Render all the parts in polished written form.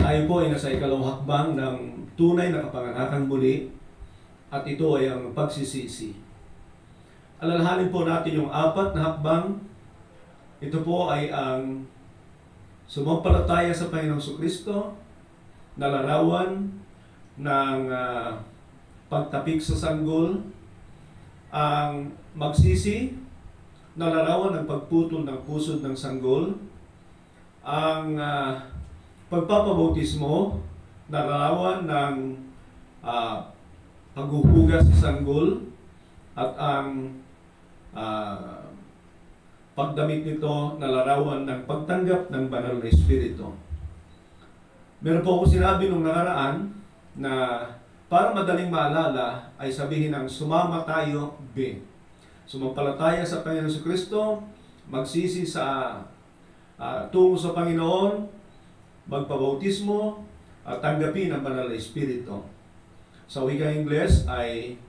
Tayo po ay nasa ikalawang hakbang ng tunay na kapanganakang muli at ito ay ang pagsisisi. Alalahanin po natin yung apat na hakbang. Ito po ay ang sumampalataya sa Panginoong Jesucristo, nalarawan ng pagtapik sa sanggol, ang magsisi, nalarawan ng pagputol ng pusod ng sanggol, ang pagpapabautismo, nalarawan ng paghuhugas sa sanggol, at ang pagdamit nito nalarawan ng pagtanggap ng banal na Espiritu. Meron po ako sinabi nung nakaraan na para madaling maalala ay sabihin ng sumama tayo B. Sumampalataya sa Panginoon Jesucristo, magsisi sa tungo sa Panginoon, magpabautismo, at tanggapin ang banal na Espiritu. Sa wikang Ingles ay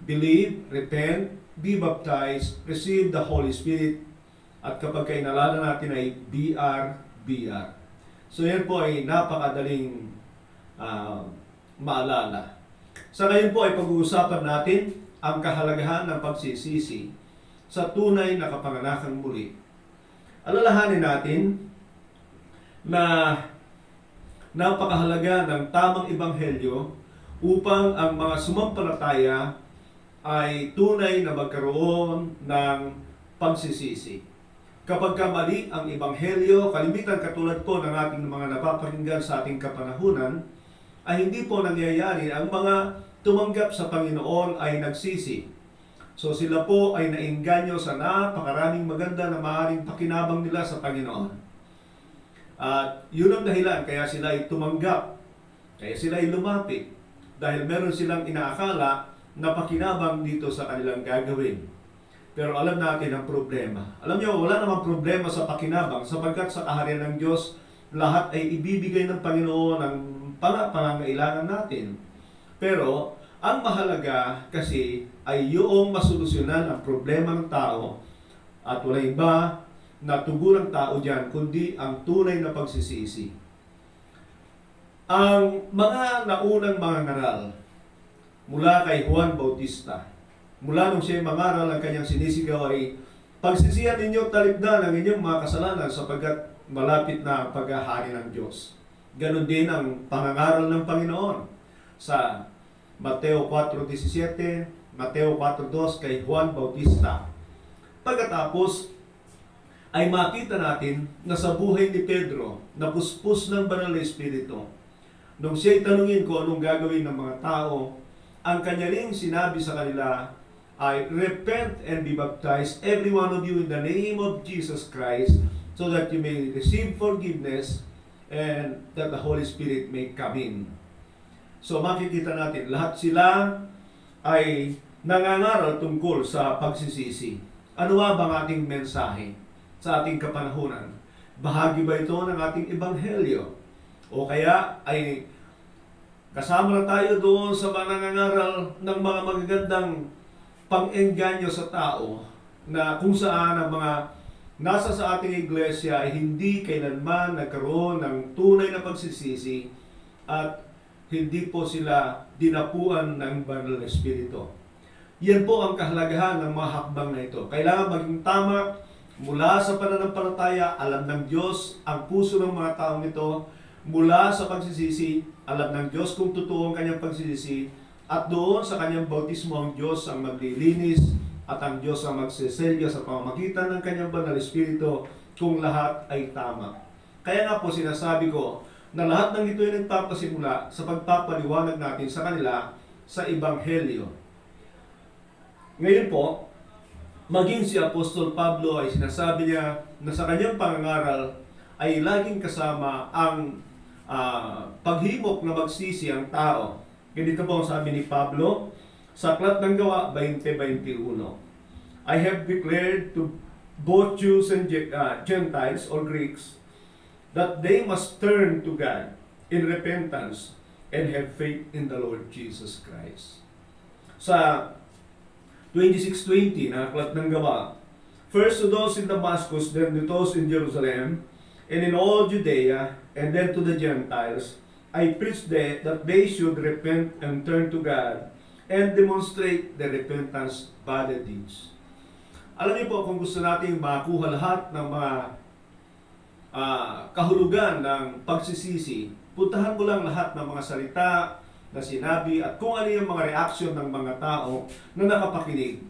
believe, repent, be baptized, receive the Holy Spirit, at kapag kainalala natin ay BR. So yan po ay napakadaling maalala. Sa ngayon po ay pag-uusapan natin ang kahalagahan ng pagsisisi sa tunay na kapanganakang muli. Alalahanin natin na napakahalaga ng tamang ebanghelyo upang ang mga sumampalataya ay tunay na magkaroon ng pagsisisi. Kapag mali ang ebanghelyo, kalimitan katulad po ng ating mga napapakinggan sa ating kapanahunan, ay hindi po nangyayari. Ang mga tumanggap sa Panginoon ay nagsisi. So sila po ay nainganyo sa napakaraming maganda na maaaring pakinabang nila sa Panginoon. At yun ang dahilan kaya sila ay tumanggap, kaya sila ay lumapit, dahil meron silang inaakala na pakinabang dito sa kanilang gagawin. Pero alam natin ang problema. Alam niyo, wala namang problema sa pakinabang sapagkat sa kaharian ng Diyos, lahat ay ibibigay ng Panginoon ng pangangailangan natin. Pero ang mahalaga kasi ay yung masolusyonan ang problema ng tao at wala iba na tugon ng tao dyan kundi ang tunay na pagsisisi. Ang mga naunang mga ngaral mula kay Juan Bautista, mula nung siya mangaral, ang kanyang sinisigaw ay pagsisihan ninyo talipdan ang inyong mga kasalanan sapagkat malapit na ang paghahari ng Diyos. Ganon din ang pangangaral ng Panginoon sa Mateo 4:17, Mateo 4:2 kay Juan Bautista. Pagkatapos ay makita natin na sa buhay ni Pedro, napuspos ng banal na Espiritu. Nung siya'y tanungin kung anong gagawin ng mga tao, ang kanya ring sinabi sa kanila ay, repent and be baptized, every one of you, in the name of Jesus Christ, so that you may receive forgiveness and that the Holy Spirit may come in. So makikita natin, lahat sila ay nangangaral tungkol sa pagsisisi. Ano ba bang ating mensahe sa ating kapanahunan? Bahagi ba ito ng ating ebanghelyo? O kaya ay kasama na tayo doon sa mga nangangaral ng mga magagandang pang-engganyo sa tao na kung saan ang mga nasa sa ating iglesia ay hindi kailanman nagkaroon ng tunay na pagsisisi at hindi po sila dinapuan ng banal na Espiritu. Yan po ang kahalagahan ng mga hakbang na ito. Kailangan maging tama mula sa pananampalataya, alam ng Diyos ang puso ng mga taong ito. Mula sa pagsisisi, alam ng Diyos kung totoo ang kanyang pagsisisi. At doon sa kanyang bautismo, ang Diyos ang maglilinis at ang Diyos ang magseselya sa pamamagitan ng kanyang banal Espiritu kung lahat ay tama. Kaya nga po sinasabi ko na lahat ng ito ay nagpapasimula sa pagpapaliwanag natin sa kanila sa Ebanghelyo. Ngayon po, maging si Apostol Pablo ay sinasabi niya na sa kanyang pangangaral ay laging kasama ang paghimok na magsisi ang tao. Ganito po ang sabi ni Pablo sa Aklat ng Gawa 20:21. I have declared to both Jews and Gentiles or Greeks that they must turn to God in repentance and have faith in the Lord Jesus Christ. Sa 26:20 na Aklat ng Gawa, first to those in Damascus, then to those in Jerusalem, and in all Judea, and then to the Gentiles, I preached that they should repent and turn to God and demonstrate the repentance by the deeds. Alam niyo po, kung gusto nating makuha lahat ng mga kahulugan ng pagsisisi, puntahan mo lang lahat ng mga salita na sinabi at kung ano yung mga reaksyon ng mga tao na nakapakinig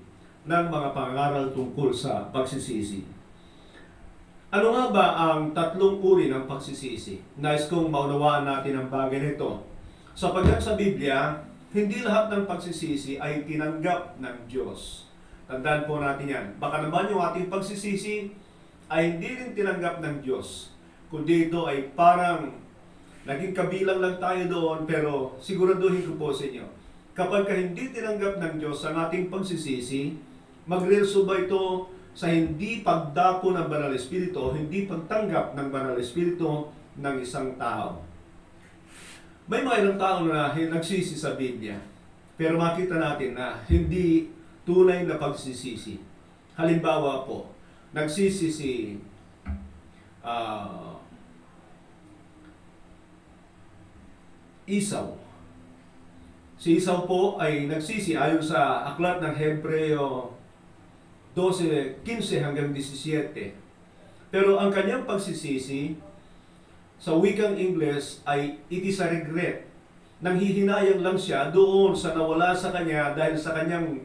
ng mga pangaral tungkol sa pagsisisi. Ano nga ba ang tatlong uri ng pagsisisi? Nais kong maunawaan natin ang bagay nito. Sapagkat sa Biblia, hindi lahat ng pagsisisi ay tinanggap ng Diyos. Tandaan po natin yan. Baka naman yung ating pagsisisi ay hindi rin tinanggap ng Diyos. Kundi ito ay parang naging kabilang lang tayo doon, pero siguraduhin ko po sa inyo, kapag hindi tinanggap ng Diyos ang ating pagsisisi, magresulba ito sa hindi pagdapo ng Banal Espiritu o hindi pagtanggap ng Banal Espiritu ng isang tao. May mga ilang tao na nagsisi sa Biblia, pero makita natin na hindi tunay na pagsisisi. Halimbawa po, nagsisi si Esau. Si Esau po ay nagsisi ayon sa aklat ng Hebreo 12:15 hanggang 17. Pero ang kanyang pagsisisi sa wikang Ingles ay it is a regret. Nanghihinayang lang siya doon sa nawala sa kanya dahil sa kanyang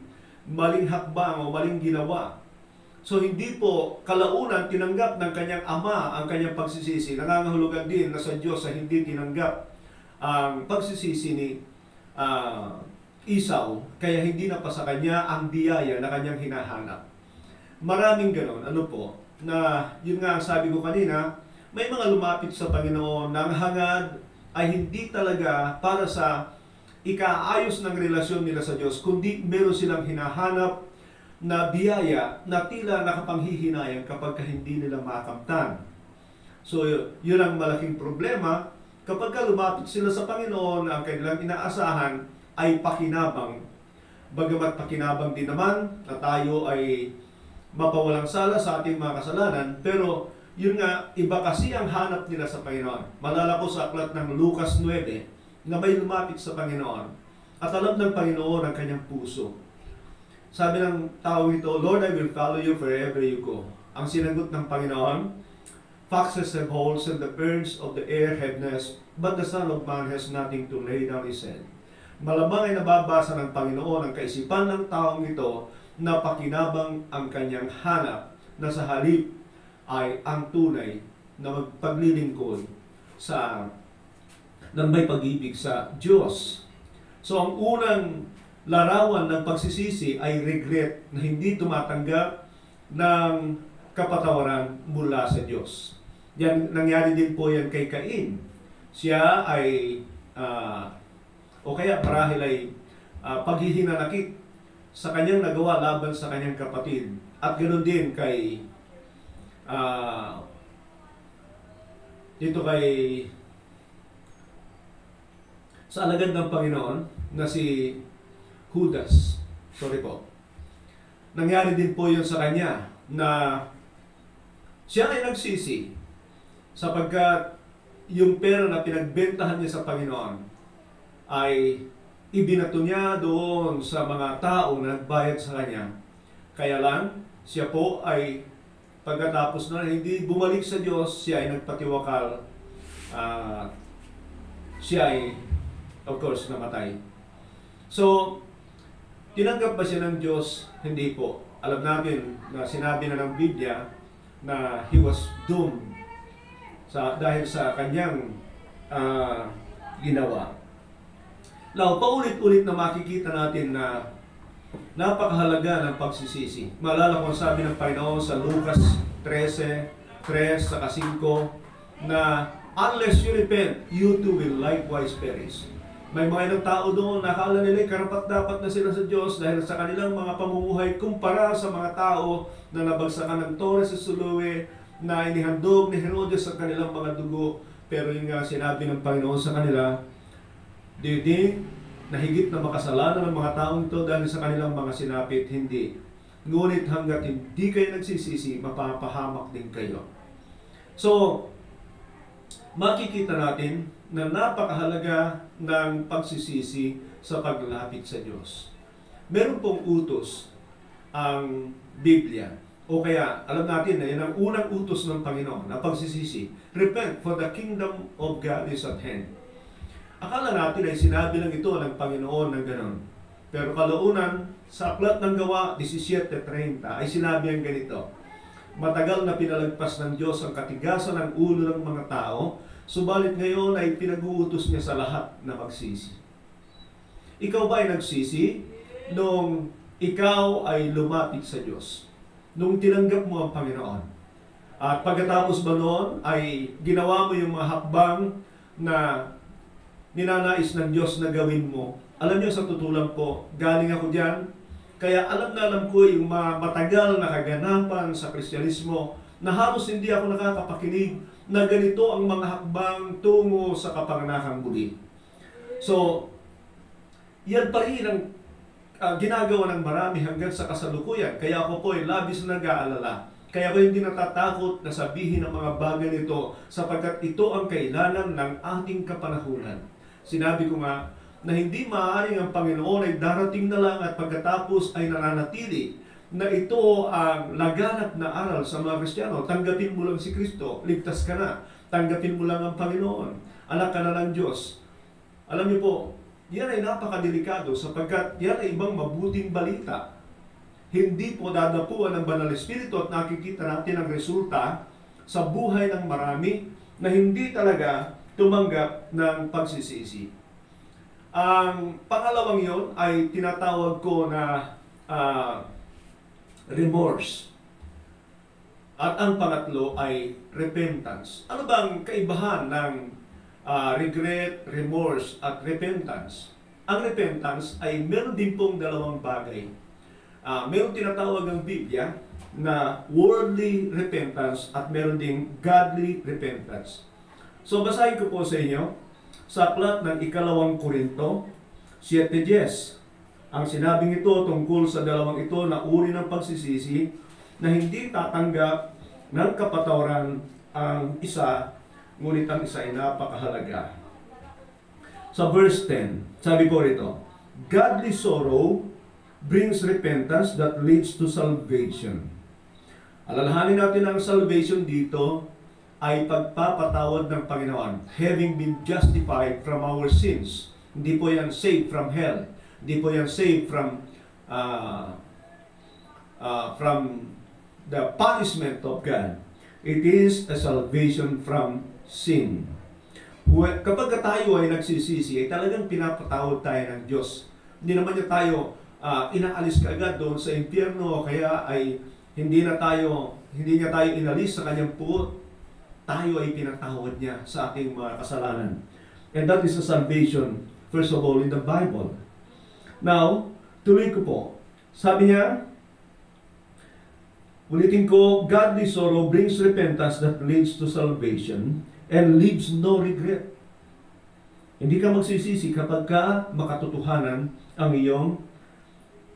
maling hakbang o maling ginawa. So hindi po kalaunan tinanggap ng kanyang ama ang kanyang pagsisisi. Nangangahulugan din na sa Diyos sa hindi tinanggap ang pagsisisi ni Esau, kaya hindi na pa sa kanya ang biyaya na kanyang hinahanap. Maraming ganon, na yun nga ang sabi ko kanina, may mga lumapit sa Panginoon na ang hangad ay hindi talaga para sa ikaayos ng relasyon nila sa Diyos, kundi meron silang hinahanap na biyaya na tila nakapanghihinayang kapag hindi nila makamtan. So yun ang malaking problema kapag lumapit sila sa Panginoon, ang kanilang inaasahan ay pakinabang. Bagamat pakinabang din naman na tayo ay mapawalang sala sa ating mga kasalanan, pero yun nga, iba kasi ang hanap nila sa Panginoon. Malala ko sa aklat ng Lucas 9 na may lumapit sa Panginoon at alam ng Panginoon ang kanyang puso. Sabi ng tao ito, Lord, I will follow you wherever you go. Ang sinagot ng Panginoon, foxes have holes and the birds of the air have nests, but the Son of Man has nothing to lay down his head. Malamang ay nababasa ng Panginoon ang kaisipan ng taong ito na pakinabang ang kanyang hanap na sa halip ay ang tunay na magpaglilingkod sa ng may pag-ibig sa Diyos. So ang unang larawan ng pagsisisi ay regret na hindi tumatanggap ng kapatawaran mula sa Diyos. Yan, nangyari din po yan kay Cain. Siya ay o kaya marahil ay paghihinanakit sa kanyang nagawa laban sa kanyang kapatid. At ganoon din kay sa alagad ng Panginoon na si Judas. Sorry po. Nangyari din po yun sa kanya na siya ay nagsisi sapagkat yung pera na pinagbentahan niya sa Panginoon ay ibinato niya doon sa mga tao na nagbayad sa kanya. Kaya lang, siya po ay pagkatapos na hindi bumalik sa Diyos, siya ay nagpatiwakal. Siya ay, of course, namatay. So, tinanggap ba siya ng Diyos? Hindi po. Alam natin na sinabi na ng Biblia na he was doomed dahil sa kanyang ginawa. Now, paulit-ulit na makikita natin na napakahalaga ng pagsisisi. Maalala ko ang sabi ng Panginoon sa Lucas 13:3-5 na unless you repent, you too will likewise perish. May mga ilang tao doon na akala nila karapat-dapat na sila sa Diyos dahil sa kanilang mga pamumuhay kumpara sa mga tao na nabagsakan ng Torres sa Siloe, na inihandog ni Herodes sa kanilang mga dugo. Pero yun nga sinabi ng Panginoon sa kanila, do you think na higit na makasalanan ng mga taong ito dahil sa kanilang mga sinapit? Hindi. Ngunit hanggat hindi kayo nagsisisi, mapapahamak din kayo. So, makikita natin na napakahalaga ng pagsisisi sa paglapit sa Diyos. Meron pong utos ang Biblia. O kaya, alam natin na yan ang unang utos ng Panginoon na pagsisisi. Repent, for the kingdom of God is at hand. Akala natin ay sinabi lang ito ng Panginoon ng ganon. Pero kalaunan, sa Aklat ng Gawa 17:30 ay sinabi ang ganito: matagal na pinalagpas ng Diyos ang katigasan ng ulo ng mga tao, subalit ngayon ay pinag-uutos niya sa lahat na magsisi. Ikaw ba ay nagsisi nung ikaw ay lumapit sa Diyos? Nung tinanggap mo ang Panginoon? At pagkatapos ba noon ay ginawa mo yung mga hakbang na ninanais ng Diyos na gawin mo? Alam niyo, sa tutulan po, galing ako diyan, kaya alam na alam ko yung mga matagal na kaganapan sa Kristyanismo na halos hindi ako nakakapakinig na ganito ang mga hakbang tungo sa kapanganakang muli. So, yan pa rin ang ginagawa ng marami hanggang sa kasalukuyan. Kaya ako po ay labis na nag-aalala. Kaya ako hindi natatakot na sabihin ang mga bagay nito sapagkat ito ang kailangan ng ating kapanahunan. Sinabi ko nga na hindi maaaring ang Panginoon ay darating na lang at pagkatapos ay nananatili, na ito ang laganap na aral sa mga Kristiyano. Tanggapin mo lang si Kristo, ligtas ka na. Tanggapin mo lang ang Panginoon, anak ka na ng Diyos. Alam niyo po, yan ay napakadelikado sapagkat yan ay ibang mabuting balita. Hindi po dadapuan ng Banal Espiritu at nakikita natin ang resulta sa buhay ng marami na hindi talaga tumanggap ng pagsisisi. Ang pangalawang yon ay tinatawag ko na remorse. At ang pangatlo ay repentance. Ano bang kaibahan ng regret, remorse, at repentance? Ang repentance ay meron din pong dalawang bagay. Meron tinatawag ang Biblia na worldly repentance at meron ding godly repentance. So basahin ko po sa inyo sa aklat ng 2 Korinto 7:10. Ang sinabing ito tungkol sa dalawang ito na uri ng pagsisisi na hindi tatanggap ng kapatawaran ang isa, ngunit ang isa ay napakahalaga. Sa verse 10, sabi ko rito, godly sorrow brings repentance that leads to salvation. Alalahanin natin ang salvation dito ay pagpapatawad ng Panginoon, having been justified from our sins. Hindi po yan saved from hell. Hindi po yan saved from the punishment of God. It is a salvation from sin. Kapag tayo ay nagsisisi, ay talagang pinapatawad tayo ng Diyos. Hindi naman niya tayo inaalis kaagad doon sa impyerno, kaya ay hindi niya tayo inalis sa kanyang puot. Tayo ay pinatawad niya sa ating mga kasalanan. And that is a salvation, first of all, in the Bible. Now, tuloy ko po. Sabi niya, ulitin ko, godly sorrow brings repentance that leads to salvation and leaves no regret. Hindi ka magsisisi kapag ka makatotohanan ang iyong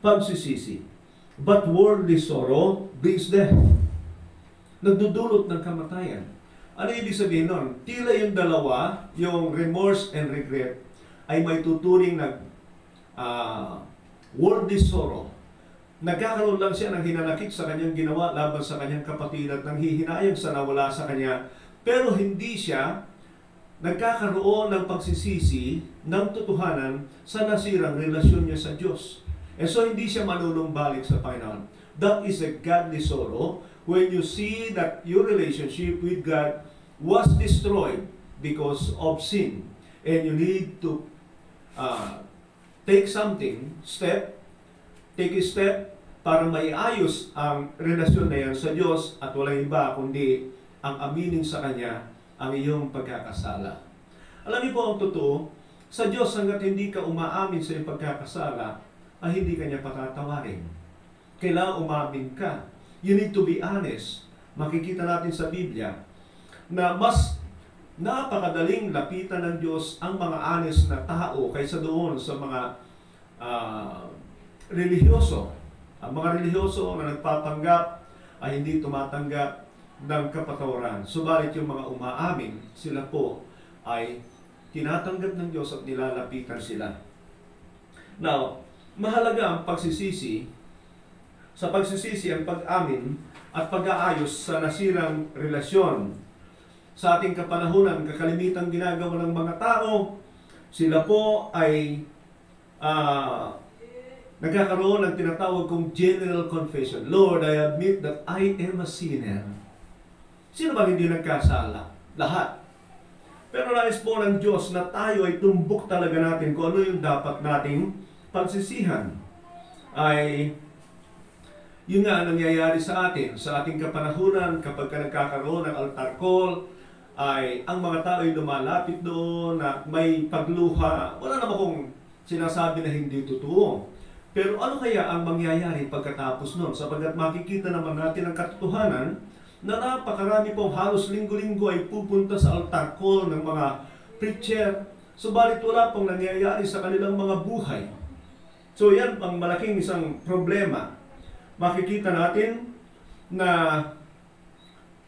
pagsisisi. But worldly sorrow brings death. Nagdudulot ng kamatayan. Ano ibig sabihin nun? Tila yung dalawa, yung remorse and regret, ay may tuturing na worldly sorrow. Nagkakaroon lang siya ng hinanakit sa kanyang ginawa laban sa kanyang kapatid at nanghihinayang sa nawala sa kanya. Pero hindi siya nagkakaroon ng pagsisisi ng totohanan sa nasirang relasyon niya sa Diyos. And so hindi siya manunumbalik sa Panginoon. That is a godly sorrow when you see that your relationship with God was destroyed because of sin. And you need to take a step para maiayos ang relasyon na yan sa Diyos at walang iba kundi ang aminin sa Kanya ang iyong pagkakasala. Alam niyo po ang totoo, sa Diyos hanggat hindi ka umaamin sa iyong pagkakasala, ay hindi Kanya patatawarin. Kailangan umamin ka. You need to be honest. Makikita natin sa Biblia na mas napakadaling lapitan ng Diyos ang mga honest na tao kaysa doon sa mga relihiyoso. Ang mga relihiyoso na nagpapanggap ay hindi tumatanggap ng kapatawaran. Subalit yung mga umaamin, sila po ay tinatanggap ng Diyos at nilalapitan sila. Now, mahalaga ang pagsisisi. Sa pagsisisi, ang pag-amin at pag-aayos sa nasirang relasyon. Sa ating kapanahunan, kakalimitang ginagawa ng mga tao, sila po ay nagkakaroon ng tinatawag kong general confession. Lord, I admit that I am a sinner. Sino ba hindi nagkasala? Lahat. Pero nais po ng Diyos na tayo ay tumbok talaga natin kung ano yung dapat nating pagsisihan. Ay, yun nga ang nangyayari sa atin, sa ating kapanahunan, kapag nagkakaroon ng altar call, ay ang mga tao ay lumalapit doon na may pagluha. Wala naman kung sinasabi na hindi totoo. Pero ano kaya ang mangyayari pagkatapos nun? Sapagkat makikita naman natin ang katotohanan na napakarami pong halos linggo-linggo ay pupunta sa altar call ng mga preacher, subalit wala pong nangyayari sa kanilang mga buhay. So yan ang malaking isang problema. Makikita natin na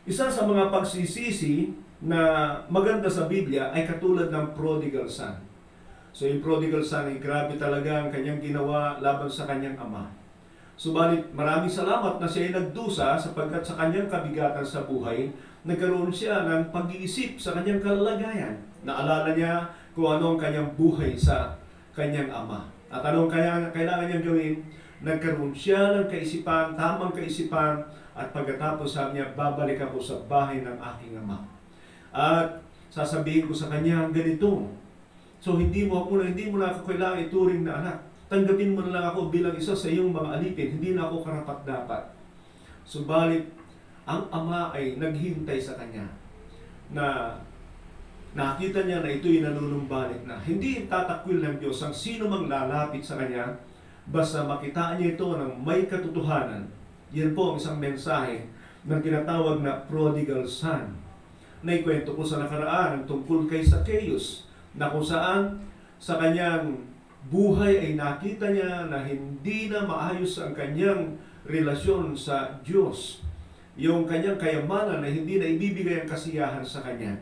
isa sa mga pagsisisi na maganda sa Biblia ay katulad ng prodigal son. So yung prodigal son ay grabe talaga ang kanyang ginawa laban sa kanyang ama. Subalit maraming salamat na siya ay nagdusa sapagkat sa kanyang kabigatan sa buhay, nagkaroon siya ng pag-iisip sa kanyang kalalagayan. Naalala niya kung ano ang kanyang buhay sa kanyang ama. At anong kailangan niyang gawin? Nagkaroon siya ng kaisipan, tamang kaisipan, at pagkatapos sabi niya, babalik ako sa bahay ng aking ama. At sasabihin ko sa kanya ganito. So hindi mo na ako kailangan ituring na anak. Tanggapin mo na lang ako bilang isa sa iyong mga alipin. Hindi na ako karapat-dapat. Subalit, ang ama ay naghintay sa kanya na nakita niya na ito'y nanunumbalik na. Hindi tatakwil ng Diyos ang sino mang lalapit sa kanya basta makitaan niya ito ng may katotohanan. Yan po ang isang mensahe ng tinatawag na prodigal son. Naikwento ko sa nakaraan ang tungkol kay Zacchaeus na kung saan sa kanyang buhay ay nakita niya na hindi na maayos ang kanyang relasyon sa Diyos. Yung kanyang kayamanan na hindi na ibibigay ang kasiyahan sa kanya.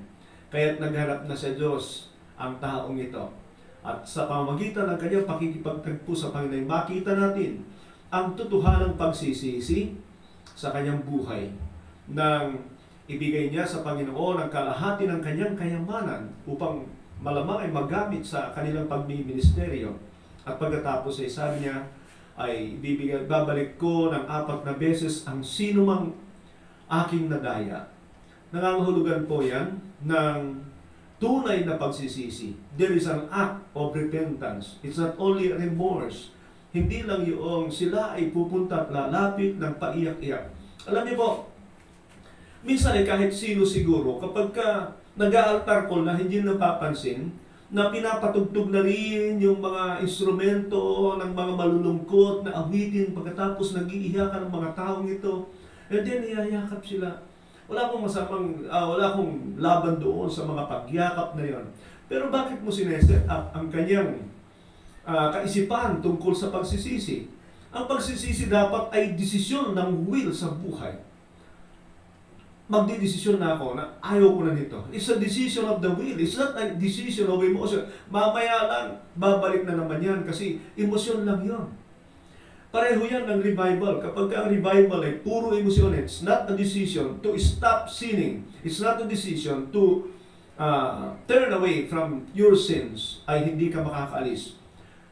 Kaya't naghanap na sa Diyos ang taong ito. At sa pamamagitan ng kanyang pakikipagtagpo sa Panginoon, makita natin ang totohanang pagsisisi sa kanyang buhay nang ibigay niya sa Panginoon ang kalahati ng kanyang kayamanan upang malamang ay magamit sa kanilang pagmiministeryo. At pagkatapos ay sabi niya, ay babalik ko ng 4 na beses ang sino mang aking nadaya. Nangangahulugan po yan ng tunay na pagsisisi. There is an act of repentance. It's not only remorse. Hindi lang yung sila ay pupunta at lalapit ng paiyak-iyak. Alam niyo po, minsan ay kahit sino siguro, kapag nag-aaltar call na hindi napapansin, na pinapatugtog na rin yung mga instrumento ng mga malulungkot na awitin pagkatapos nag-iiyakan ng mga taong ito, and then iyayakap sila. Wala akong laban doon sa mga pagyakap na yon. Pero bakit mo sineset up ang kanyang kaisipan tungkol sa pagsisisi? Ang pagsisisi dapat ay desisyon ng will sa buhay. Magdidesisyon na ako na ayaw ko na nito. It's a decision of the will. It's not a decision of emotion. Mamaya lang, babalik na naman yan kasi emosyon lang yon. Pareho yan ng revival. Kapag ang revival ay puro emosyon, it's not a decision to stop sinning. It's not a decision to turn away from your sins, ay hindi ka makakaalis.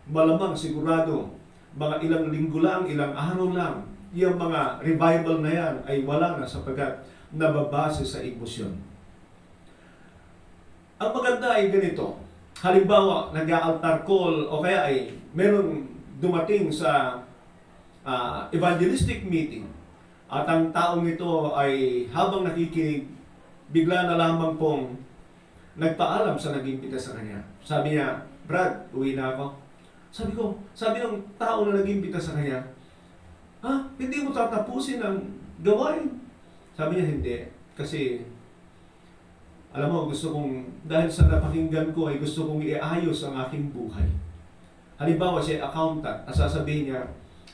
Malamang sigurado, mga ilang linggo lang, ilang araw lang, yung mga revival na yan ay wala na sapagkat nababase sa emosyon. Ang maganda ay ganito. Halimbawa, nag-altar call o kaya ay meron dumating sa evangelistic meeting at ang taong ito ay habang nakikinig, bigla na lamang pong nagpaalam sa nag-imbita sa kanya. Sabi niya, Brad, uwi na ako. Sabi ng tao na nag-imbita sa kanya, hindi mo tatapusin ang gawain? Sabi niya, hindi. Kasi, alam mo, dahil sa napakinggan ko, ay gusto kong iayos ang aking buhay. Halimbawa, siya accountant, at sasabihin niya,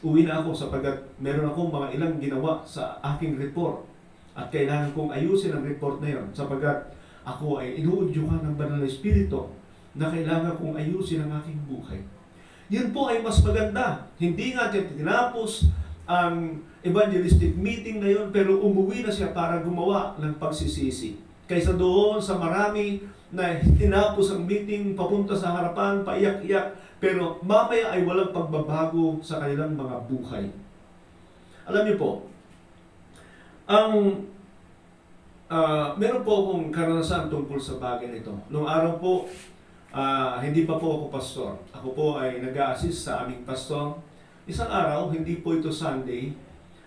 uwi na ako sapagkat meron akong mga ilang ginawa sa aking report. At kailangan kong ayusin ang report na yun sapagkat ako ay inuudyukan ng Banal na Espiritu na kailangan kong ayusin ang aking buhay. Yun po ay mas maganda. Hindi nga tinapos ang evangelistic meeting na yun, pero umuwi na siya para gumawa ng pagsisisi. Kaysa doon sa marami na tinapos ang meeting, papunta sa harapan, paiyak-iyak, pero mamaya ay walang pagbabago sa kanilang mga buhay. Alam niyo po, meron po akong karanasan tungkol sa bagay nito. Noong araw po, hindi pa po ako pastor. Ako po ay nag-a-assist sa aming pastor. Isang araw, hindi po ito Sunday,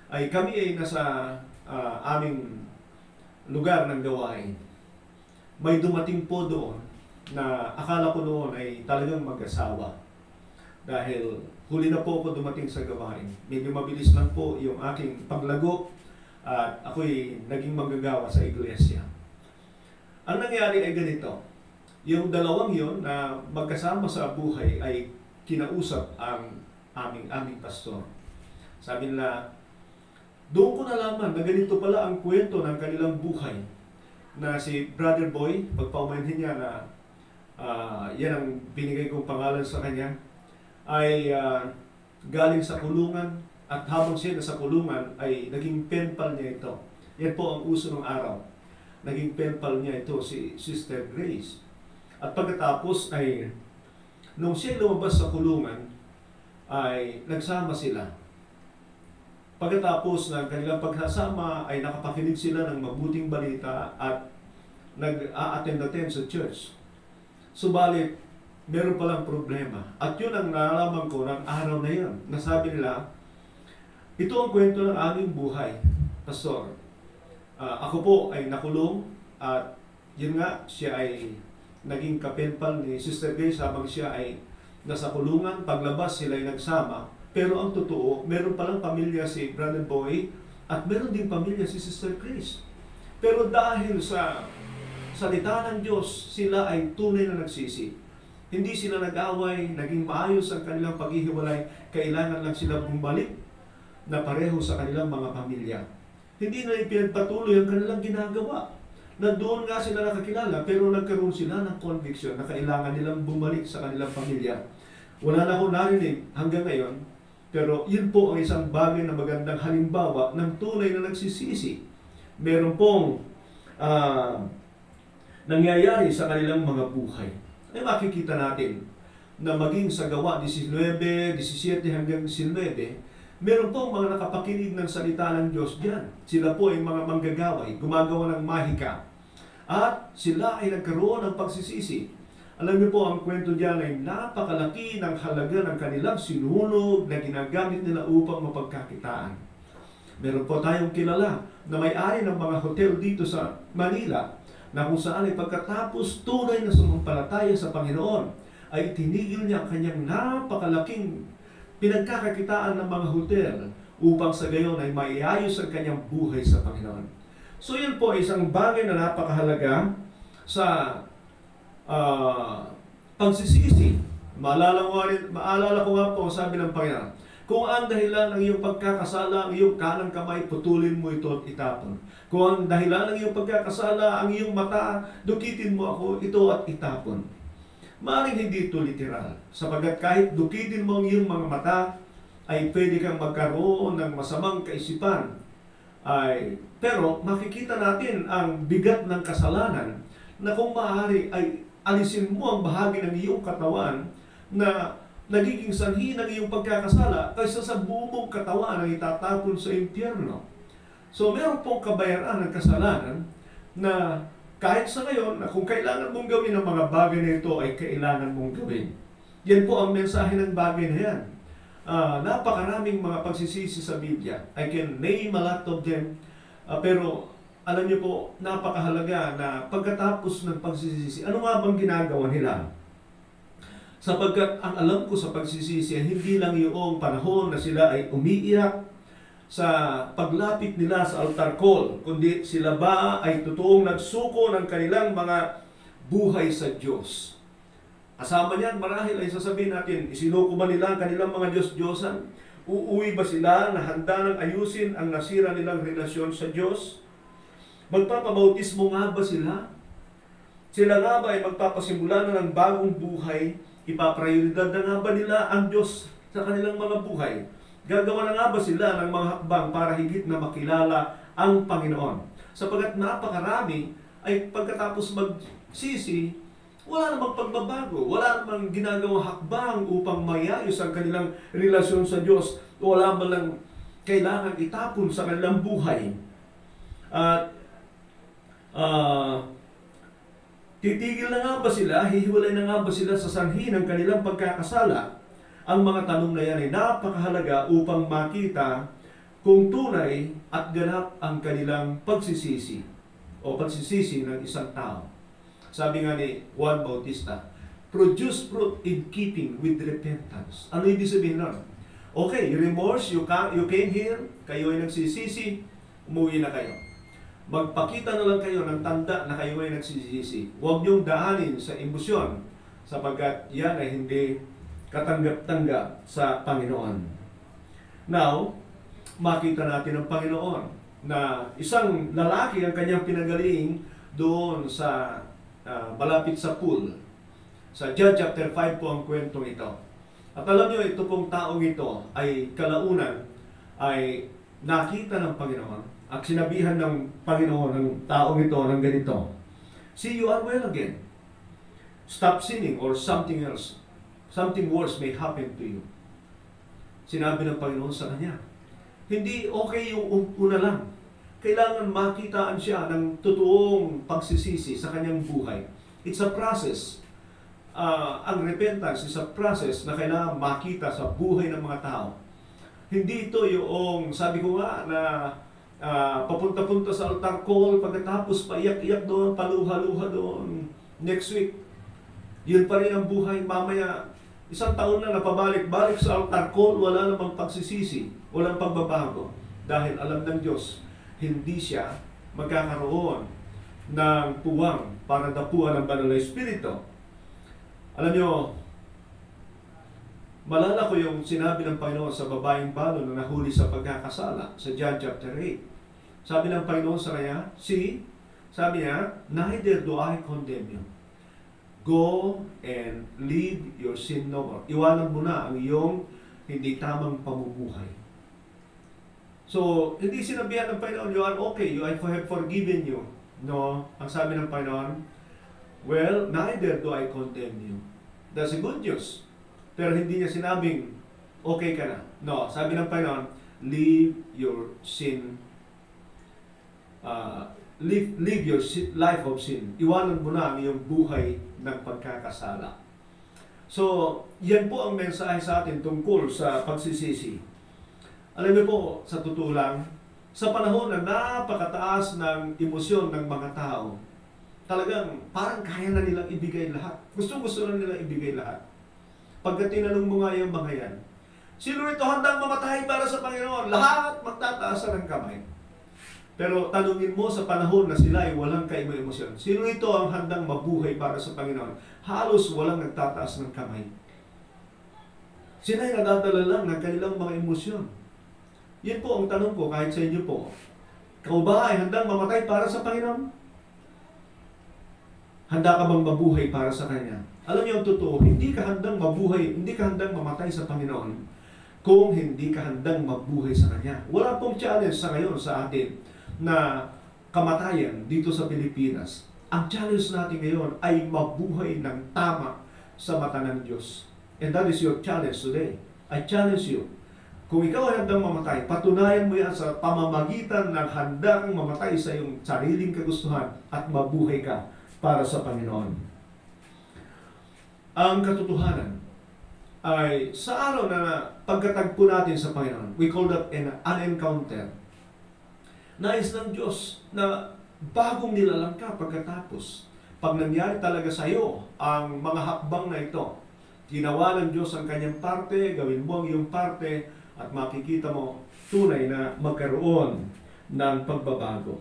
ay kami ay nasa aming lugar ng gawain. May dumating po doon na akala ko noon ay talagang mag-asawa. Dahil huli na po ako dumating sa gawain. Medyo mabilis lang po yung aking paglago at ako'y naging manggagawa sa iglesia. Ang nangyari ay ganito. Yung dalawang yon na magkasama sa buhay ay kinausap ang aming pastor. Sabi nila, doon ko nalaman na ganito pala ang kwento ng kanilang buhay. Na si Brother Boy, pagpaumanhin niya na yan ang binigay kong pangalan sa kanya, ay galing sa kulungan at habang siya nasa kulungan ay naging pen pal niya ito. Yan po ang uso ng araw. Naging pen pal niya ito si Sister Grace. At pagkatapos ay nung siya lumabas sa kulungan ay nagsama sila. Pagkatapos ng kanilang pagsasama ay nakapakinig sila ng mabuting balita at nag-a-attend sa church. Subalit, meron palang problema. At yun ang nalaman ko ng araw na yun. Nasabi nila, ito ang kwento ng aming buhay, Pastor. Ako po ay nakulong at yun nga, siya ay naging kapenpal ni Sister Grace habang siya ay nasa kulungan. Paglabas sila ay nagsama. Pero ang totoo, meron palang pamilya si Brother Boy at meron din pamilya si Sister Grace. Pero dahil sa salita ng Diyos, sila ay tunay na nagsisi. Hindi sila nag-away, naging maayos ang kanilang paghihiwalay, kailangan lang sila bumalik na pareho sa kanilang mga pamilya. Hindi na ipinagpatuloy ang kanilang ginagawa. Na doon nga sila nakakilala, pero nagkaroon sila ng conviction na kailangan nilang bumalik sa kanilang pamilya. Wala na akong narinig hanggang ngayon, pero yun po ang isang bagay na magandang halimbawa ng tunay na nagsisisi. Meron pong nangyayari sa kanilang mga buhay. Ay makikita natin na maging sa Gawa 19, 17 hanggang 19, meron pong mga nakapakinig ng salita ng Diyos diyan. Sila po ay mga manggagaway, gumagawa ng mahika. At sila ay nagkaroon ng pagsisisi. Alam niyo po, ang kwento diyan ay napakalaki ng halaga ng kanilang sinunog na ginagamit nila upang mapagkakitaan. Meron po tayong kilala na may-ari ng mga hotel dito sa Manila na kung saan ay pagkatapos tunay na sumampalataya sa Panginoon ay tinigil niya ang kanyang napakalaking pinagkakakitaan ng mga hotel upang sa gayon ay maiayos ang kanyang buhay sa Panginoon. So yun po isang bagay na napakahalaga sa pagsisisi. Maalala ko nga po, sabi ng Panginoon, kung ang dahilan ng iyong pagkakasala, ang iyong kanang kamay, putulin mo ito at itapon. Kung ang dahilan ng iyong pagkakasala, ang iyong mata, dukitin mo ako, ito at itapon. Maaaring hindi ito literal, sapagat kahit dukitin mo ang iyong mga mata, ay pwede kang magkaroon ng masamang kaisipan. Pero makikita natin ang bigat ng kasalanan na kung maaari ay alisin mo ang bahagi ng iyong katawan na nagiging sanhi ng iyong pagkakasala kaysa sa buong katawan na itatapon sa impyerno. So meron pong kabayaran ng kasalanan na kahit sa ngayon na kung kailangan mong gawin ang mga bagay na ito ay kailangan mong gawin. Yan po ang mensahe ng bagay na yan. Napakaraming mga pagsisisi sa Biblia. I can name a lot of them. Pero alam niyo po, napakahalaga na pagkatapos ng pagsisisi, ano nga bang ginagawa nila? Sapagkat ang alam ko sa pagsisisi, hindi lang yung panahon na sila ay umiiyak sa paglapit nila sa altar call, kundi sila ba ay totoong nagsuko ng kanilang mga buhay sa Diyos. Kasama niyan, marahil ay sasabihin natin, isinuko ba nila ang kanilang mga Diyos-Diyosan? Uuwi ba sila na handa ng ayusin ang nasira nilang relasyon sa Diyos? Magpapabautismo nga ba sila? Sila nga ba ay magpapasimula na ng bagong buhay? Ipaprioridad na nga ba nila ang Diyos sa kanilang mga buhay? Gagawa na nga ba sila ng mga hakbang para higit na makilala ang Panginoon? Sapagat napakarami ay pagkatapos magsisi, wala namang pagbabago, wala namang ginagawang hakbang upang mayayos ang kanilang relasyon sa Diyos. Wala man lang kailangan itapon sa kanilang buhay. At titigil na nga ba sila, hihiwalay na nga ba sila sa sanhi ng kanilang pagkakasala? Ang mga tanong na yan ay napakahalaga upang makita kung tunay at ganap ang kanilang pagsisisi o pagsisisi ng isang tao. Sabi nga ni Juan Bautista, produce fruit in keeping with repentance. Ano ibig sabihin nun? Okay, remorse, you came here, kayo ay nagsisisi, umuwi na kayo. Magpakita na lang kayo ng tanda na kayo ay nagsisisi. Huwag niyong daanin sa emosyon sapagkat yan ay hindi katanggap-tanggap sa Panginoon. Now, makita natin ang Panginoon na isang lalaki ang kanyang pinagaling doon sa malapit sa pool. Sa John chapter 5 po ang kwentong ito. At alam niyo, ito pong taong ito ay kalaunan ay nakita ng Panginoon at sinabihan ng Panginoon ng taong ito ng ganito, "See, you are well again. Stop sinning or something else. Something worse may happen to you." Sinabi ng Panginoon sa kanya, hindi okay yung una lang. Kailangan makitaan siya ng totoong pagsisisi sa kanyang buhay. It's a process. Ang repentance is a process na kailangan makita sa buhay ng mga tao. Hindi ito yung, sabi ko nga, na papunta-punta sa altar call, pagkatapos paiyak-iyak doon, paluha-luha doon. Next week, yun pa rin ang buhay. Mamaya, isang taon na napabalik-balik sa altar call, wala namang pagsisisi, walang pagbabago. Dahil alam ng Diyos, hindi siya magkakaroon ng puwang para dapuan ng banal na Espiritu. Alam nyo, malala ko yung sinabi ng Panginoon sa babaeng balo na nahuli sa pagkakasala sa John chapter 8. Sabi ng Panginoon sa kanya, "See," sabi niya, "neither do I condemn you. Go and leave your sin no more." Iwanan mo na ang iyong hindi tamang pamumuhay. So, hindi sinabihan ng Panginoon, "You are okay, I have forgiven you." No, ang sabi ng Panginoon, "Well, neither do I condemn you." That's a good news. Pero hindi niya sinabing, okay ka na. No, sabi ng Panginoon, leave your sin, live your life of sin. Iwanan mo na ang iyong buhay ng pagkakasala. So, yan po ang mensahe sa atin tungkol sa pagsisisi. Alam niyo po, sa totoo lang, sa panahon na napakataas ng emosyon ng mga tao, talagang parang kaya na nilang ibigay lahat. Gusto na nilang ibigay lahat. Pagka tinanong mo nga yung mga yan, sino ito handang mamatay para sa Panginoon? Lahat magtataasan ng kamay. Pero tanungin mo sa panahon na sila ay walang kaimo-emosyon, sino ito ang handang mabuhay para sa Panginoon? Halos walang nagtataas ng kamay. Sila ay nadadala lang ng kanilang mga emosyon. Yan po ang tanong ko kahit sa inyo po. Ikaw ba ay handang mamatay para sa Panginoon? Handa ka bang mabuhay para sa Kanya? Alam niyo ang totoo, hindi ka handang mabuhay, hindi ka handang mamatay sa Panginoon kung hindi ka handang mabuhay sa Kanya. Wala pong challenge sa ngayon sa atin na kamatayan dito sa Pilipinas. Ang challenge natin ngayon ay mabuhay ng tama sa mata ng Diyos. And that is your challenge today. I challenge you. Kung ikaw ay handang mamatay, patunayan mo yan sa pamamagitan ng handang mamatay sa iyong sariling kagustuhan at mabuhay ka para sa Panginoon. Ang katotohanan ay sa araw na pagkatagpo natin sa Panginoon, we call that an encounter. Nais ng Diyos na bagong nilalang ka pagkatapos. Pag nangyari talaga sa iyo ang mga hakbang na ito, ginawa ng Diyos ang kanyang parte, gawin mo ang iyong parte, at makikita mo tunay na magkaroon ng pagbabago.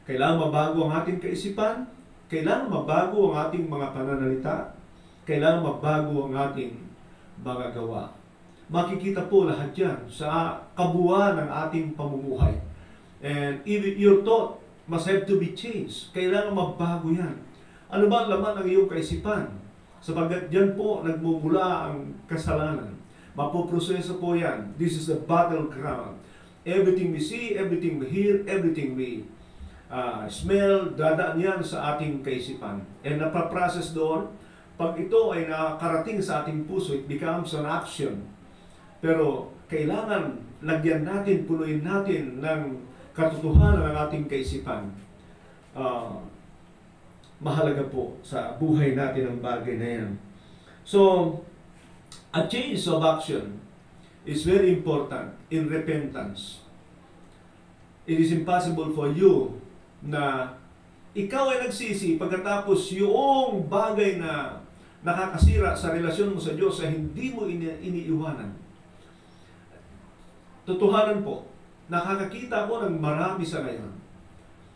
Kailangan mabago ang ating kaisipan, kailangan mabago ang ating mga pananalita, kailangan mabago ang ating mga gawa. Makikita po lahat yan sa kabuuan ng ating pamumuhay. And if you're taught must have to be changed. Kailangan mabago yan. Ano ba ang laman ng iyong kaisipan? Sapagkat dyan po nagmumula ang kasalanan. Mapoproseso po yan. This is the battleground. Everything we see, everything we hear, everything we smell, dadaan yan sa ating kaisipan. And napaprocess doon, pag ito ay nakarating sa ating puso, it becomes an action. Pero kailangan lagyan natin, punuin natin ng katotohanan ng ating kaisipan. Mahalaga po sa buhay natin ang bagay na yan. So, a change of action is very important in repentance. It is impossible for you na ikaw ay nagsisi pagkatapos yung bagay na nakakasira sa relasyon mo sa Diyos ay hindi mo iniiwanan. Totohanan po, nakakakita ko ng marami sa ngayon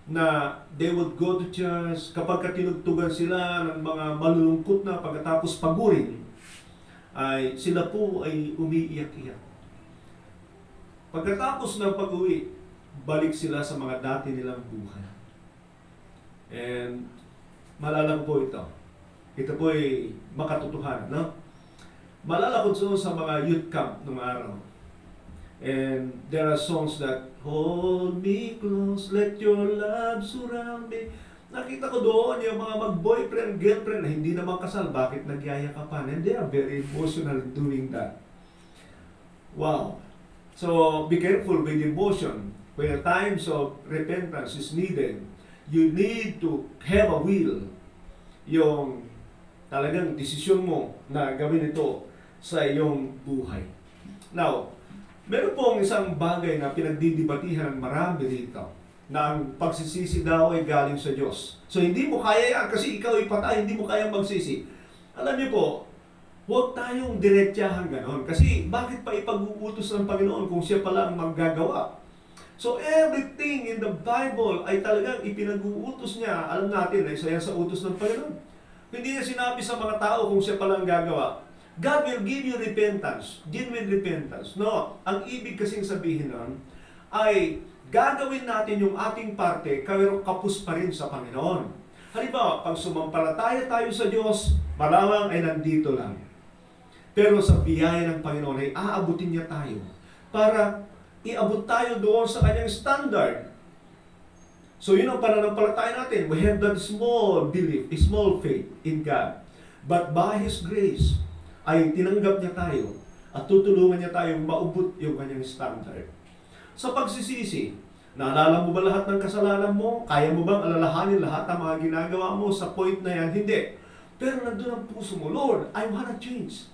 na they would go to church kapag tinugtugan sila ng mga malulungkot na pagkatapos pagurin, ay sila po ay umiiyak-iyak. Pagkatapos ng pag-uwi, balik sila sa mga dati nilang buhay. And malala ko po ito. Ito po ay makatotohanan, no? Malala ko sa mga youth camp ng araw. And there are songs that, hold me close, let your love surround me. Nakita ko doon yung mga mag-boyfriend, girlfriend na hindi naman kasal, bakit nagyayakapan? And they are very emotional doing that. Wow. So, be careful with emotion. When times of repentance is needed, you need to have a will. Yung talagang desisyon mo na gawin ito sa iyong buhay. Now, meron pong isang bagay na pinagdidibatihan ng marami dito, na ang pagsisisi daw ay galing sa Diyos. So hindi mo kaya yan kasi ikaw ay patay, hindi mo kaya magsisi. Alam niyo po, huwag tayong diretsahan ganon. Kasi bakit pa ipag-uutos ng Panginoon kung siya pala ang maggagawa? So everything in the Bible ay talagang ipinag-uutos niya. Alam natin na isa yan sa utos ng Panginoon. Hindi niya sinabi sa mga tao kung siya pala ang gagawa. God will give you repentance. Deal with repentance. No, ang ibig kasing sabihin nun ay gagawin natin yung ating parte pero kapos pa rin sa Panginoon. Halimbawa, pag sumampalataya tayo sa Diyos, malamang ay nandito lang. Pero sa biyaya ng Panginoon ay aabutin niya tayo para iabot tayo doon sa kanyang standard. So yun ang pananampalataya natin. We have that small belief, small faith in God. But by His grace, ay tinanggap niya tayo at tutulungan niya tayong maubot yung kanyang standard. Sa pagsisisi, naalala mo ba lahat ng kasalanan mo? Kaya mo bang alalahanin lahat ng mga ginagawa mo sa point na yan? Hindi. Pero nandun ang puso mo, Lord, I wanna change.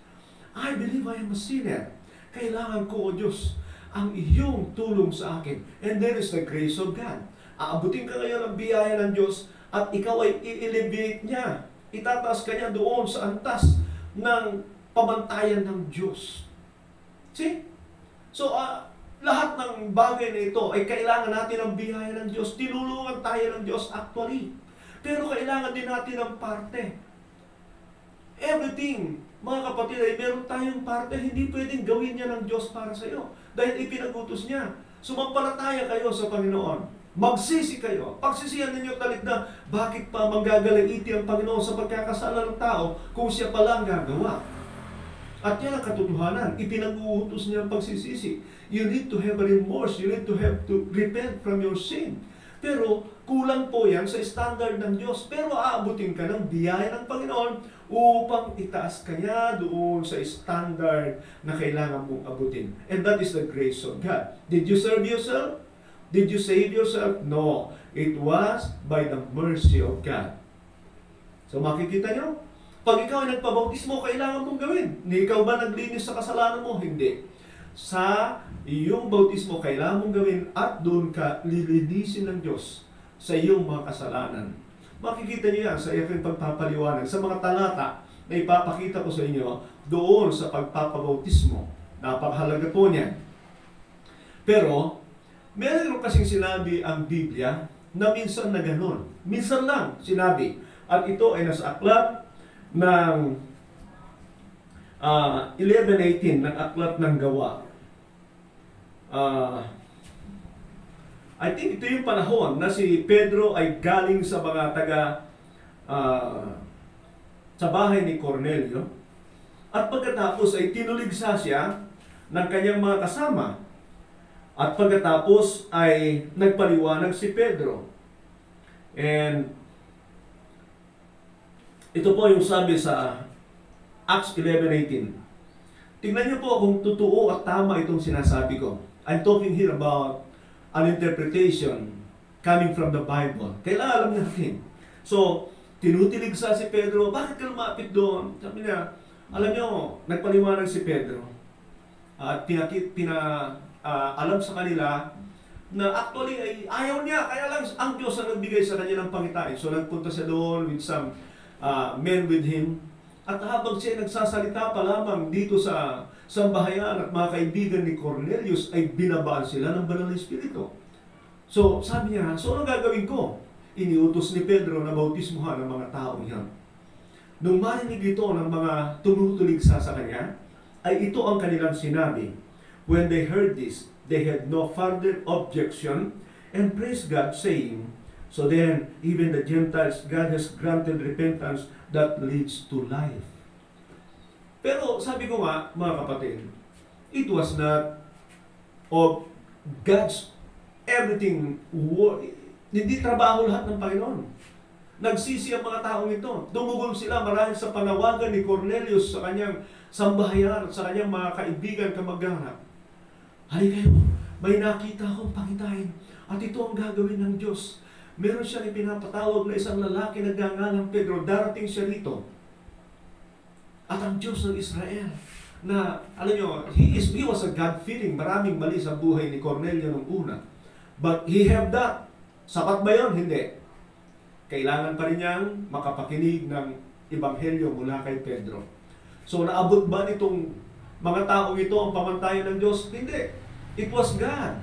I believe I am a sinner. Kailangan ko, O Diyos, ang iyong tulong sa akin. And there is the grace of God. Aabutin ka ngayon ang biyaya ng Diyos at ikaw ay i-elevate niya. Itataas ka niya doon sa antas ng pamantayan ng Diyos. See? So, lahat ng bagay na ito ay kailangan natin ng biyaya ng Diyos. Tinulungan tayo ng Diyos actually. Pero kailangan din natin ng parte. Everything, mga kapatid, ay meron tayong parte. Hindi pwedeng gawin niya ng Diyos para sa iyo. Dahil ipinagutos niya. Sumampalataya kayo sa Panginoon. Magsisi kayo. Pagsisihan ninyo talit na bakit pa manggagalaiti ang Panginoon sa pagkakasala ng tao kung siya pala ang gagawa. At yan ang katotohanan. Ipinag-uutos niya ang pagsisisi. You need to have a remorse. You need to have to repent from your sin. Pero kulang po yan sa standard ng Diyos. Pero aabutin ka ng biyaya ng Panginoon upang itaas ka niya doon sa standard na kailangan mong abutin. And that is the grace of God. Did you serve yourself? Did you save yourself? No. It was by the mercy of God. So makikita nyo, pag ikaw ay nagpabautismo, kailangan mong gawin. Hindi ikaw ba naglinis sa kasalanan mo? Hindi. Sa iyong bautismo, kailangan mong gawin at doon ka lilinisin ng Diyos sa iyong mga kasalanan. Makikita niyo yan sa aking pagpapaliwanag. Sa mga talata na ipapakita ko sa inyo doon sa pagpapabautismo. Napakahalaga po niyan. Pero, meron kasing sinabi ang Biblia na minsan na ganun. Minsan lang sinabi. At ito ay nasa aklat ng 11:18 ng aklat ng Gawa. I think ito yung panahon na si Pedro ay galing sa mga sa bahay ni Cornelio. At pagkatapos ay tinuligsa siya ng kanyang mga kasama. At pagkatapos ay nagpaliwanag si Pedro. And ito po yung sabi sa Acts 11:18. Tingnan niyo po kung totoo at tama itong sinasabi ko. I'm talking here about an interpretation coming from the Bible. Kailangan alam natin. So, tinutiligsa si Pedro, bakit ka lumapit doon? Sabi niya, alam niyo, nagpaliwanag si Pedro. At alam sa kanila na actually ay ayaw niya, kaya lang ang Diyos ang nagbigay sa kanya ng pangitain. So, nagpunta siya doon with some men with him. At habang siya nagsasalita pa lamang dito sa sambahayan at mga kaibigan ni Cornelius ay binabaan sila ng banal na espiritu. So sabi niya, so ano gagawin ko? Iniutos ni Pedro na bautismuhan ng mga tao yan. Nung marinig ito ng mga tumutuligsa sa kanya, ay ito ang kanilang sinabi. When they heard this, they had no further objection and praised God, saying, so then, even the Gentiles, God has granted repentance that leads to life. Pero sabi ko nga, mga kapatid, it was not of God's everything. Hindi trabaho lahat ng Panginoon. Nagsisi ang mga taong ito. Dumugol sila marahil sa panawagan ni Cornelius sa kanyang sambahayan at sa kanyang mga kaibigan kamag-anak. Halika kayo, may nakita akong pangitain at ito ang gagawin ng Diyos. Meron siya ipinapatawag na isang lalaki na gangalang Pedro. Darating siya rito. At ang Diyos ng Israel na, alam nyo, he was a God-fearing. Maraming mali sa buhay ni Cornelio nung una. But he have that. Sapat ba yun? Hindi. Kailangan pa rin niyang makapakinig ng ebanghelyo mula kay Pedro. So naabot ba nitong mga taong ito ang pamantayan ng Diyos? Hindi. It was God.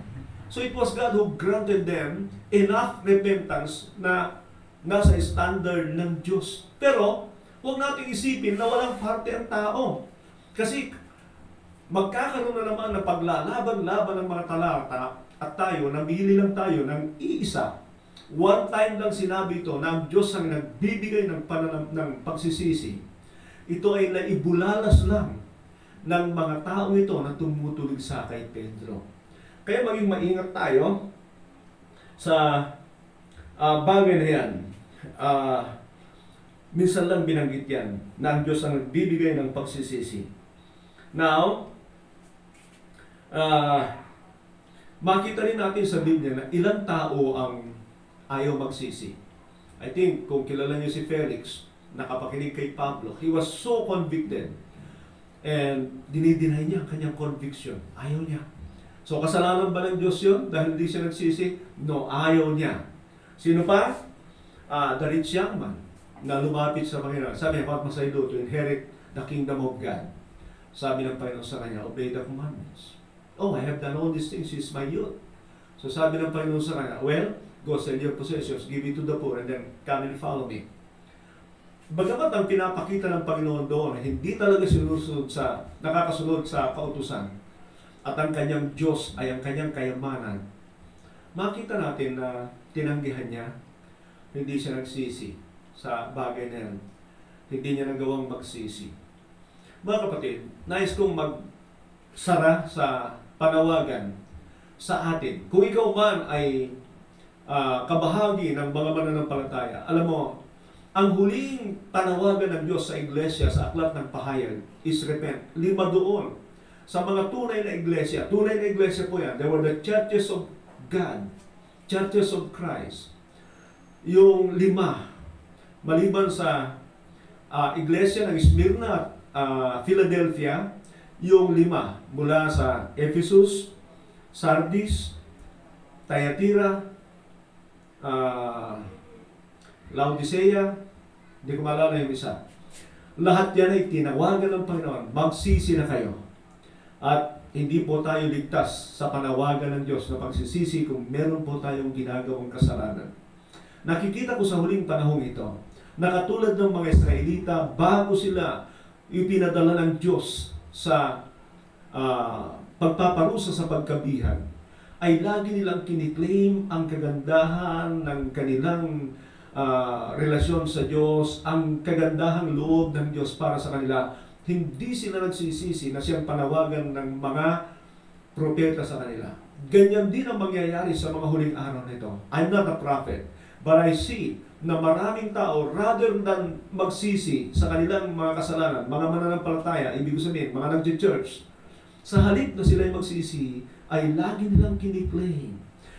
So it was God who granted them enough repentance na nasa standard ng Diyos. Pero, huwag nating isipin na walang parte ang tao. Kasi, magkakaroon na naman ng paglalaban-laban ng mga talata at tayo, namili lang tayo ng iisa. One time lang sinabi ito na ang Diyos ang nagbibigay ng pagsisisi. Ito ay naibulalas lang ng mga taong ito na tumutulig sa kay Pedro. Kaya maging maingat tayo sa bagay na yan. Minsan lang binanggit yan na ang Diyos ang nagbibigay ng pagsisisi. Now, makita rin natin sa Biblia na ilang tao ang ayaw magsisi. I think kung kilala niyo si Felix, nakapakinig kay Pablo, he was so convicted. And dinideny niya ang kanyang conviction. Ayaw niya. So, kasalanan ba ng Diyos yun dahil hindi siya nagsisi? No, ayaw niya. Sino pa? The rich young man na lumapit sa Panginoon. Sabi niya, what must I do to inherit the kingdom of God? Sabi ng Panginoon sa kanya, obey the commandments. Oh, I have done all these things since my youth. So sabi ng Panginoon sa kanya, well, go sell your possessions, give it to the poor, and then come and follow me. Bagamat ang pinapakita ng Panginoon doon, hindi talaga nakakasunod sa kautusan, at ang kanyang Diyos ay ang kanyang kayamanan, makita natin na tinanggihan niya, hindi siya nagsisi sa bagay na yan. Hindi niya nagawang magsisi. Mga kapatid, nais kong magsara sa panawagan sa atin. Kung ikaw man ay kabahagi ng mga mananampalataya, alam mo, ang huling panawagan ng Diyos sa iglesia, sa aklat ng pahayag, is repent. 5 doon. Sa mga tunay na iglesia po yan, there were the churches of God, churches of Christ. Yung 5, maliban sa iglesia ng Smyrna at Philadelphia, yung 5 mula sa Ephesus, Sardis, Thyatira, Laodicea, hindi ko maalala yung isa. Lahat yan ay tinawagan ng Panginoon, magsisi na kayo. At hindi po tayo ligtas sa panawagan ng Diyos na pagsisisi kung meron po tayong ginagawang kasalanan. Nakikita ko sa huling panahong ito, na katulad ng mga Israelita, bago sila ipinadala ng Diyos sa pagpaparusa sa pagkabihan, ay lagi nilang kiniklaim ang kagandahan ng kanilang relasyon sa Diyos, ang kagandahang loob ng Diyos para sa kanila. Hindi sila nagsisisi na siyang panawagan ng mga propeta sa kanila. Ganyan din ang mangyayari sa mga huling araw nito. I'm not a prophet, but I see na maraming tao, rather than magsisi sa kanilang mga kasalanan, mga mananampalataya, ibig sabihin, mga nag-church, sa halip na sila magsisi, ay lagi nilang kiniklaim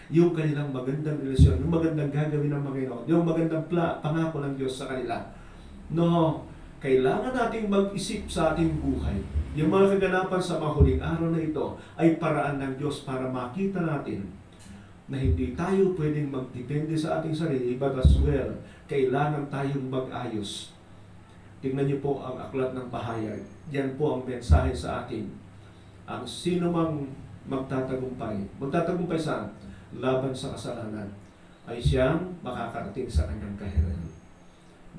yung kanilang magandang relasyon, yung magandang gagawin ng Panginoon, yung magandang pangako ng Diyos sa kanila. No, kailangan nating mag-isip sa ating buhay. Yung mga kaganapan sa mga huling araw na ito ay paraan ng Diyos para makita natin na hindi tayo pwedeng magdepende sa ating sarili, but as well, kailangan tayong mag-ayos. Tingnan niyo po ang aklat ng pahayag. Yan po ang mensahe sa atin. Ang sino mang magtatagumpay saan? Laban sa kasalanan, ay siyang makakarating sa kanyang kahirapan.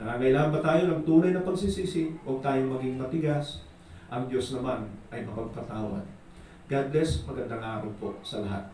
Nangangailangan ba tayo ng tunay na pagsisisi? Huwag tayong maging matigas. Ang Diyos naman ay mapagpatawad. God bless. Magandang araw po sa lahat.